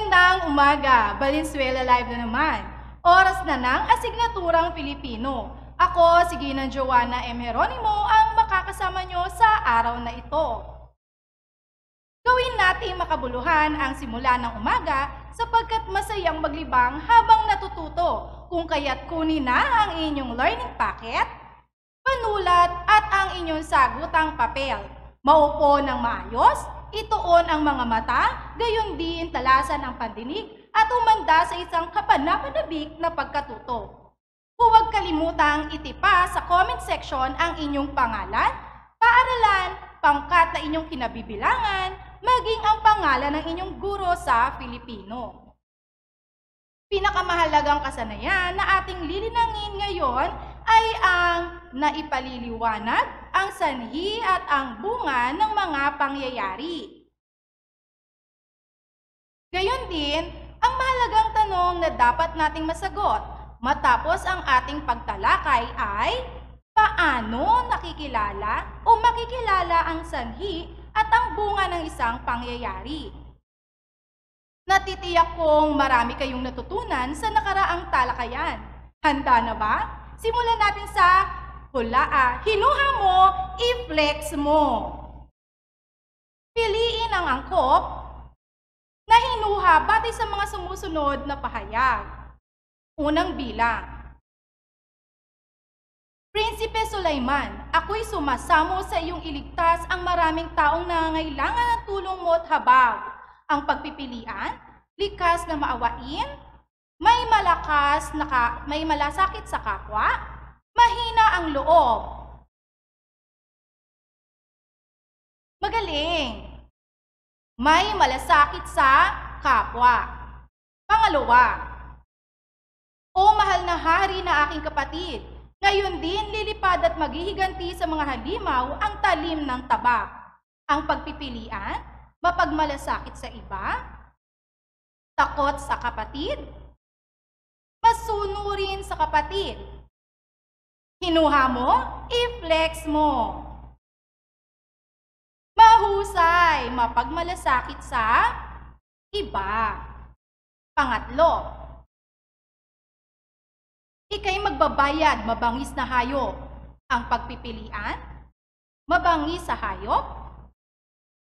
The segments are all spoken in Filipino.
Magandang umaga, Valenzuela Live na naman. Oras na ng asignaturang Pilipino. Ako, si Ginang Joanna M. Jeronimo, ang makakasama nyo sa araw na ito. Gawin nating makabuluhan ang simula ng umaga sapagkat masayang maglibang habang natututo, kung kaya't kunin na ang inyong learning packet, panulat at ang inyong sagutang papel. Maupo ng maayos, ituon ang mga mata, gayon din talasan ang pandinig at umanda sa isang kapanapanabik na pagkatuto. Huwag kalimutang itipa sa comment section ang inyong pangalan, paaralan, pangkat na inyong kinabibilangan, maging ang pangalan ng inyong guro sa Filipino. Pinakamahalagang kasanayan na ating lilinangin ngayon ay ang naipaliliwanag, ang sanhi at ang bunga ng mga pangyayari. Gayon din, ang mahalagang tanong na dapat nating masagot matapos ang ating pagtalakay ay paano nakikilala o makikilala ang sanhi at ang bunga ng isang pangyayari. Natitiyak kong marami kayong natutunan sa nakaraang talakayan. Handa na ba? Simulan natin sa hinuha mo, i-flex mo. Piliin ang angkop na hinuha batay sa mga sumusunod na pahayag. Unang bilang. Prinsipe Sulaiman, ako'y sumasamo sa iyong iligtas ang maraming taong nangangailangan ng tulong mo at habag. Ang pagpipilian, likas na maawain, may malasakit sa kapwa, mahina ang loob. Magaling. May malasakit sa kapwa. Pangalawa. O mahal na hari na aking kapatid, ngayon din lilipad at maghihiganti sa mga halimaw ang talim ng tabak. Ang pagpipilian, mapagmalasakit sa iba, takot sa kapatid, masunurin sa kapatid. Hinuha mo, i-flex mo. Mahusay, mapagmalasakit sa iba. Pangatlo, ika'y magbabayad, mabangis na hayop. Ang pagpipilian, mabangis sa hayop,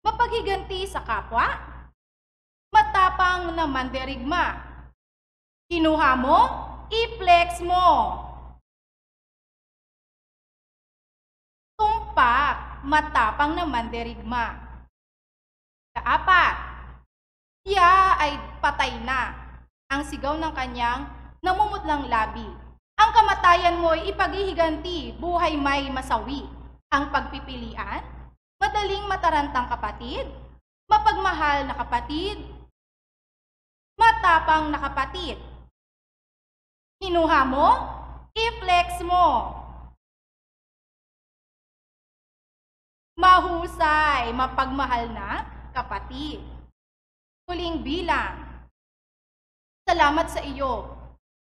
mapaghiganti sa kapwa, matapang na mandirigma. Hinuha mo, i-flex mo. Tumpak, matapang na mandirigma. Kaapat, siya ay patay na. Ang sigaw ng kanyang namumutlang labi. Ang kamatayan mo'y ipaghihiganti, buhay may masawi. Ang pagpipilian, madaling matarantang kapatid, mapagmahal na kapatid, matapang na kapatid. Hinuha mo, i-flex mo. Mahusay, mapagmahal na kapatid. Huling bilang. Salamat sa iyo,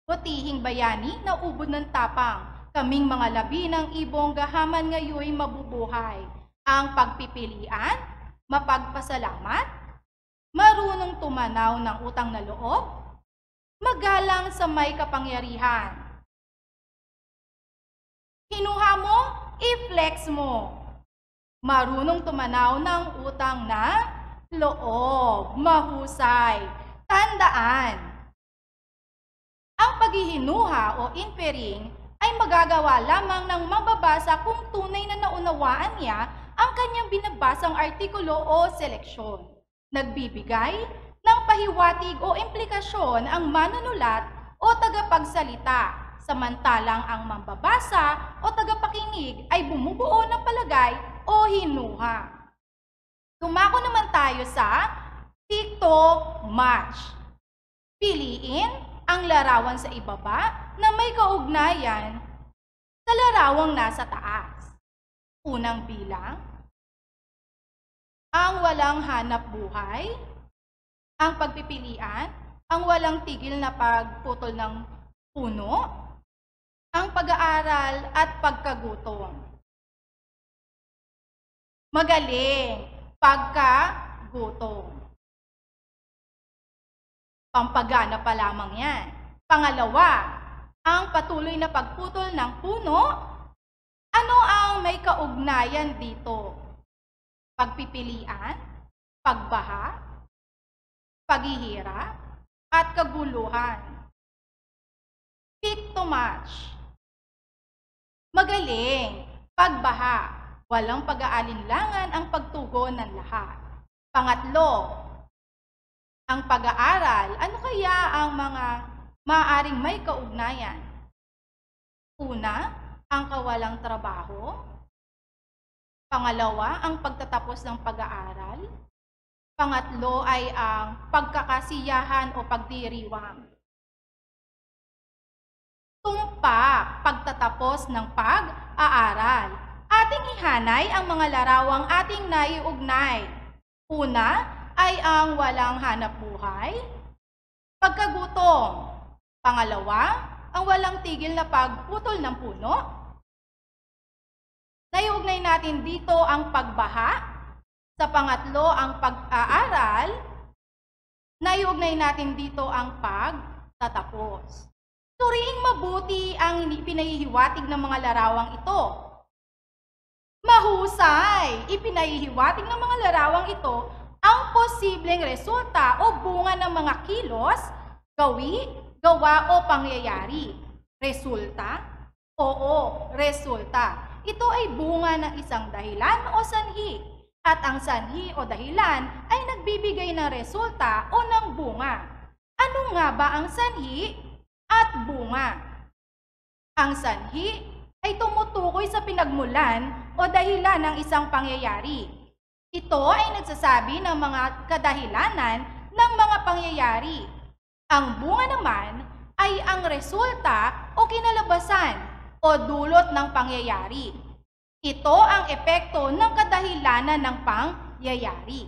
butihing bayani na ubod ng tapang. Kaming mga labi ng ibong gahaman ngayoy mabubuhay. Ang pagpipilian, mapagpasalamat, marunong tumanaw ng utang na loob, magalang sa may kapangyarihan. Hinuha mo, i-flex mo. Marunong tumanaw ng utang na loob, mahusay. Tandaan, ang paghihinuha o inferring ay magagawa lamang ng mababasa kung tunay na naunawaan niya ang kanyang binabasang artikulo o seleksyon. Nagbibigay ng pahiwatig o implikasyon ang manunulat o tagapagsalita, samantalang ang mambabasa o tagapakinig ay bumubuo ng palagay o hinuha. Dumako naman tayo sa TikTok match. Piliin ang larawan sa ibaba na may kaugnayan sa larawang nasa taas. Unang bilang, ang walang hanap buhay, ang pagpipilian, ang walang tigil na pagputol ng puno, ang pag-aaral at pagkagutom. Magaling, pagkagutom. Pampagana pa lamang yan. Pangalawa, ang patuloy na pagputol ng puno. Ano ang may kaugnayan dito? Pagpipilian, pagbaha, paghihirap, at kaguluhan. Pick to match. Magaling, pagbaha, walang pag-aalinlangan ang pagtugon ng lahat. Pangatlo, ang pag-aaral. Ano kaya ang mga maaaring may kaugnayan? Una, ang kawalang trabaho. Pangalawa, ang pagtatapos ng pag-aaral. Pangatlo ay ang pagkakasiyahan o pagdiriwang. Tumpak, pagtatapos ng pag-aaral. Ating ihanay ang mga larawang ating naiugnay. Una ay ang walang hanap buhay, pagkagutom. Pangalawa, ang walang tigil na pagputol ng puno. Naiugnay natin dito ang pagbaha. Sa pangatlo, ang pag-aaral. Naiugnay natin dito ang pagtatapos. Suriing mabuti ang ipinahihiwatig ng mga larawang ito. Mahusay! Ipinahihiwatig ng mga larawang ito ang posibleng resulta o bunga ng mga kilos, gawi, gawa o pangyayari. Resulta? Oo, resulta. Ito ay bunga ng isang dahilan o sanhi. At ang sanhi o dahilan ay nagbibigay ng resulta o ng bunga. Ano nga ba ang sanhi at bunga? Ang sanhi ay tumutukoy sa pinagmulan o dahilan ng isang pangyayari. Ito ay nagsasabi ng mga kadahilanan ng mga pangyayari. Ang bunga naman ay ang resulta o kinalabasan o dulot ng pangyayari. Ito ang epekto ng kadahilanan ng pangyayari.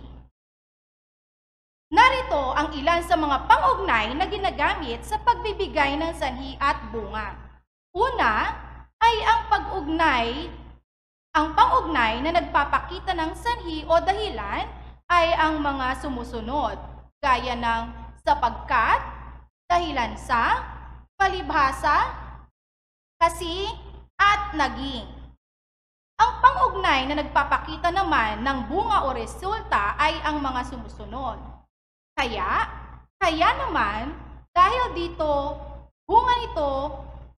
Narito ang ilan sa mga pang-ugnay na ginagamit sa pagbibigay ng sanhi at bunga. Una ay ang pag-ugnay. Ang pang-ugnay na nagpapakita ng sanhi o dahilan ay ang mga sumusunod, gaya ng sapagkat, dahilan sa, palibhasa, kasi, at naging. Ang pang-ugnay na nagpapakita naman ng bunga o resulta ay ang mga sumusunod. Kaya naman, dahil dito, bunga nito,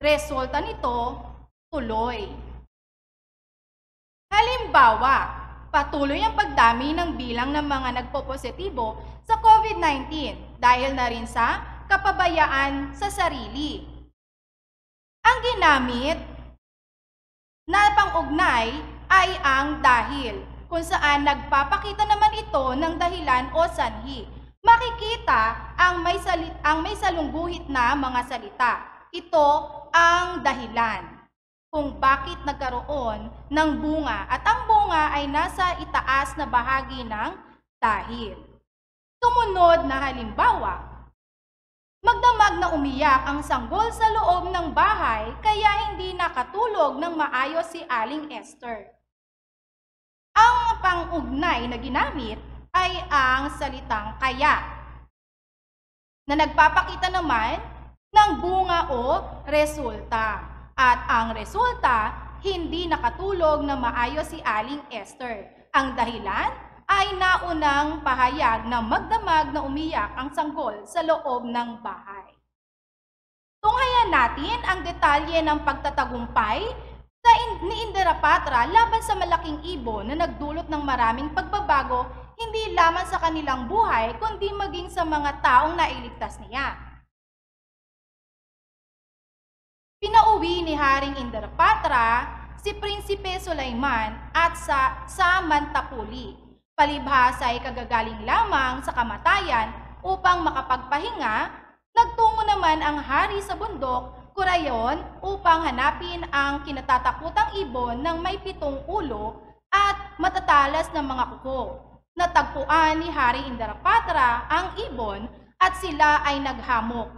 resulta nito, tuloy. Halimbawa, patuloy ang pagdami ng bilang ng mga nagpopositibo sa COVID-19 dahil na rin sa kapabayaan sa sarili. Ang ginamit na pang-ugnay ay ang dahil, kung saan nagpapakita naman ito ng dahilan o sanhi. Makikita ang may salungguhit na mga salita. Ito ang dahilan kung bakit nagkaroon ng bunga at ang bunga ay nasa itaas na bahagi ng dahil. Sumunod na halimbawa, magdamag na umiyak ang sanggol sa loob ng bahay kaya hindi nakatulog ng maayos si Aling Esther. Ang pang-ugnay na ginamit ay ang salitang kaya, na nagpapakita naman ng bunga o resulta. At ang resulta, hindi nakatulog na maayos si Aling Esther. Ang dahilan ay naunang pahayag na magdamag na umiyak ang sanggol sa loob ng bahay. Tunghayan natin ang detalye ng pagtatagumpay ni Indarapatra laban sa malaking ibon na nagdulot ng maraming pagbabago hindi lamang sa kanilang buhay kundi maging sa mga taong nailigtas niya. Pinauwi ni Haring Indarapatra si Prinsipe Sulaiman at sa Mantapuli. Palibhasa ay kagagaling lamang sa kamatayan upang makapagpahinga, nagtungo naman ang hari sa bundok, Kurayon, upang hanapin ang kinatatakutang ibon ng may 7 ulo at matatalas na mga kuko. Natagpuan ni Hari Indarapatra ang ibon at sila ay naghamok.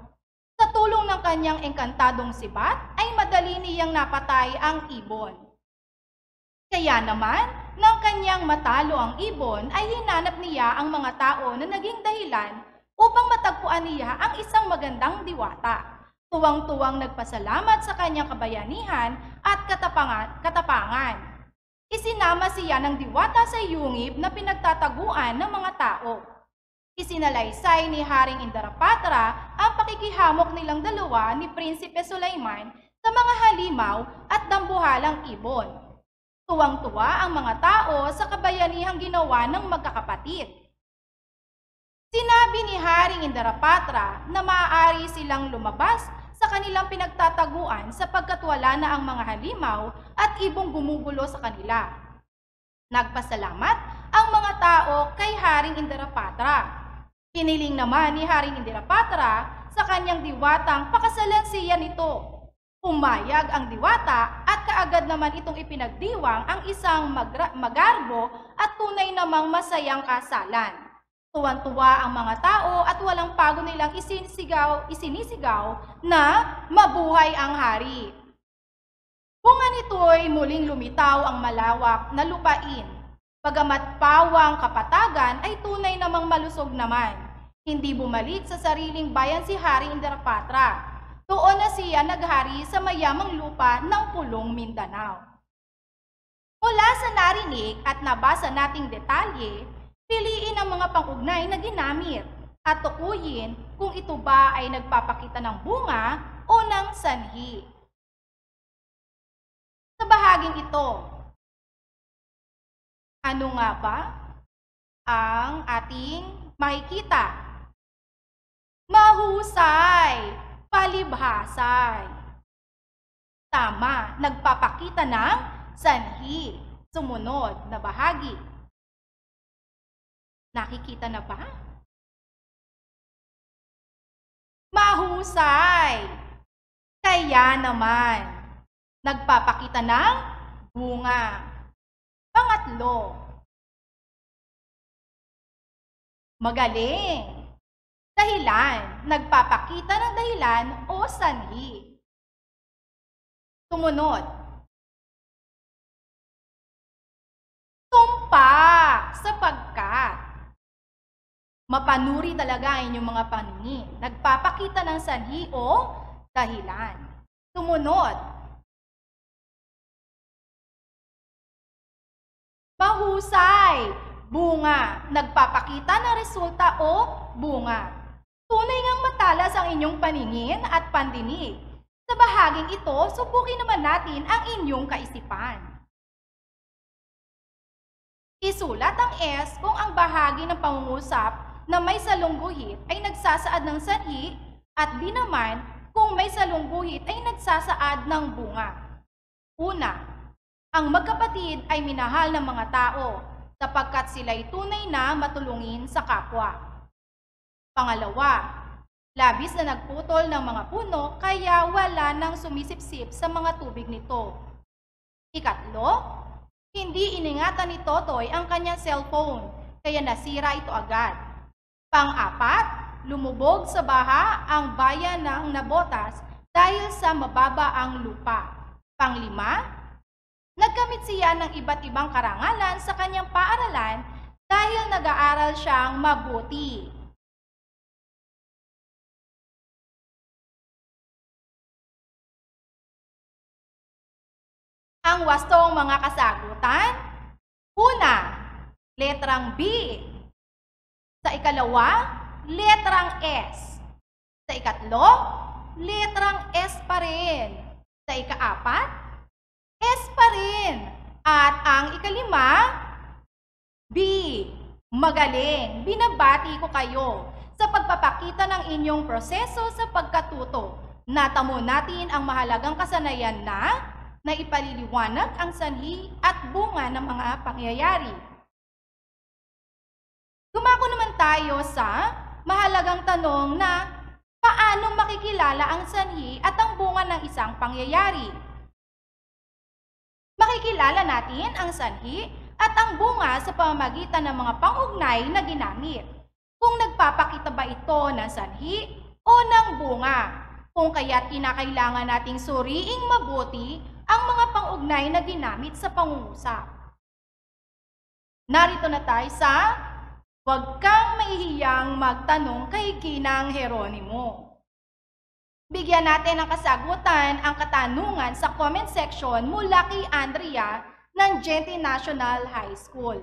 Sa tulong ng kanyang engkantadong sibat, ay madali niyang napatay ang ibon. Kaya naman, nang kanyang matalo ang ibon, ay hinanap niya ang mga tao na naging dahilan upang matagpuan niya ang isang magandang diwata. Tuwang-tuwang nagpasalamat sa kanyang kabayanihan at katapangan. Isinama siya ng diwata sa yungib na pinagtataguan ng mga tao. Isinalaysay ni Haring Indarapatra ang pakikihamok nilang dalawa ni Prinsipe Sulaiman sa mga halimaw at dambuhalang ibon. Tuwang-tuwa ang mga tao sa kabayanihang ginawa ng magkakapatid. Sinabi ni Haring Indarapatra na maaari silang lumabas sa kanilang pinagtataguan sapagkat wala na ang mga halimaw at ibong gumugulo sa kanila. Nagpasalamat ang mga tao kay Haring Indarapatra. Hiniling naman ni Haring Indarapatra sa kanyang diwatang pakasalan siya nito. Pumayag ang diwata at kaagad naman itong ipinagdiwang ang isang magarbo at tunay namang masayang kasalan. Tuwan-tuwa ang mga tao at walang pago nilang isinisigaw na mabuhay ang hari. Bunga nito'y muling lumitaw ang malawak na lupain. Bagamat pawang kapatagan ay tunay namang malusog naman. Hindi bumalik sa sariling bayan si Haring Indarapatra. Doon na siya naghari sa mayamang lupa ng Pulong Mindanao. Mula sa narinig at nabasa nating detalye, piliin ang mga pang-ugnay na ginamit at tukuyin kung ito ba ay nagpapakita ng bunga o ng sanhi. Sa bahaging ito, ano nga ba ang ating makikita? Mahusay, palibhasay. Tama, nagpapakita ng sanhi. Sumunod na bahagi. Nakikita na ba? Mahusay. Kaya naman, nagpapakita ng bunga. Pangatlo, magaling. Dahilan, nagpapakita ng dahilan o sanhi. Sumunod, tumpak, sapagkat. Mapanuri talaga ang inyong mga paningin. Nagpapakita ng sanhi o dahilan. Sumunod, mahusay, bunga. Nagpapakita ng resulta o bunga. Tunay ngang matalas ang inyong paningin at pandinig. Sa bahaging ito, subukin naman natin ang inyong kaisipan. Isulat ang S kung ang bahagi ng pangungusap na may salungguhit ay nagsasaad ng sanhi at B naman kung may salungguhit ay nagsasaad ng bunga. Una, ang magkapatid ay minahal ng mga tao sapagkat sila'y tunay na matulungin sa kapwa. Pangalawa, labis na nagputol ng mga puno kaya wala nang sumisipsip sa mga tubig nito. Ikatlo, hindi iningatan ni Totoy ang kanyang cellphone kaya nasira ito agad. Pang-apat, lumubog sa baha ang bayan ng Nabotas dahil sa mababa ang lupa. Panglima, nagkamit siya ng iba't ibang karangalan sa kanyang paaralan dahil nag-aaral siyang mabuti. Ang wastong mga kasagutan, una, letrang B. Sa ikalawa, letrang S. Sa ikatlo, letrang S pa rin. Sa ikaapat, S pa rin. At ang ikalima, B. Magaling. Binabati ko kayo sa pagpapakita ng inyong proseso sa pagkatuto. Natamo natin ang mahalagang kasanayan na ipaliliwanag ang sanhi at bunga ng mga pangyayari. Dumako naman tayo sa mahalagang tanong na paano makikilala ang sanhi at ang bunga ng isang pangyayari. Makikilala natin ang sanhi at ang bunga sa pamamagitan ng mga pang-ugnay na ginamit. Kung nagpapakita ba ito ng sanhi o ng bunga, kung kaya't kinakailangan nating suriing mabuti ang mga pang-ugnay na ginamit sa pangungusap. Narito na tayo sa Huwag kang mahihiyang magtanong kay Ginang Jeronimo. Bigyan natin ng kasagutan ang katanungan sa comment section mula kay Andrea ng Gente National High School.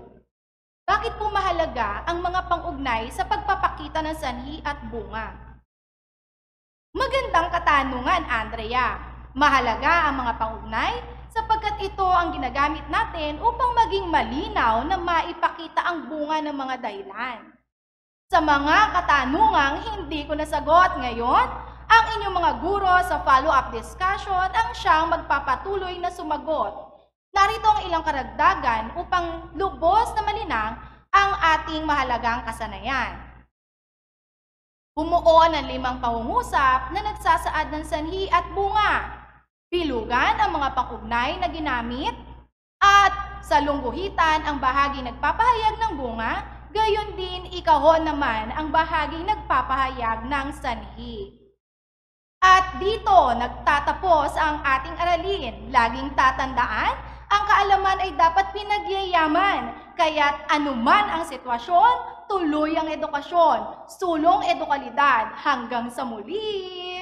Bakit po mahalaga ang mga pang-ugnay sa pagpapakita ng sanhi at bunga? Magandang katanungan, Andrea. Mahalaga ang mga pang-ugnay sapagkat ito ang ginagamit natin upang maging malinaw na maipakita ang bunga ng mga dahilan. Sa mga katanungang hindi ko nasagot ngayon, ang inyong mga guro sa follow-up discussion ang siyang magpapatuloy na sumagot. Narito ang ilang karagdagan upang lubos na malinang ang ating mahalagang kasanayan. Bumuo ng 5 pangungusap na nagsasaad ng sanhi at bunga. Bilugan ang mga pang-ugnay na ginamit at sa lungguhitan ang bahagi nagpapahayag ng bunga, gayon din ikahon naman ang bahagi nagpapahayag ng sanhi. At dito nagtatapos ang ating aralin. Laging tatandaan, ang kaalaman ay dapat pinagyayaman, kaya't anuman ang sitwasyon, tuloy ang edukasyon, sulong edukalidad. Hanggang sa muli!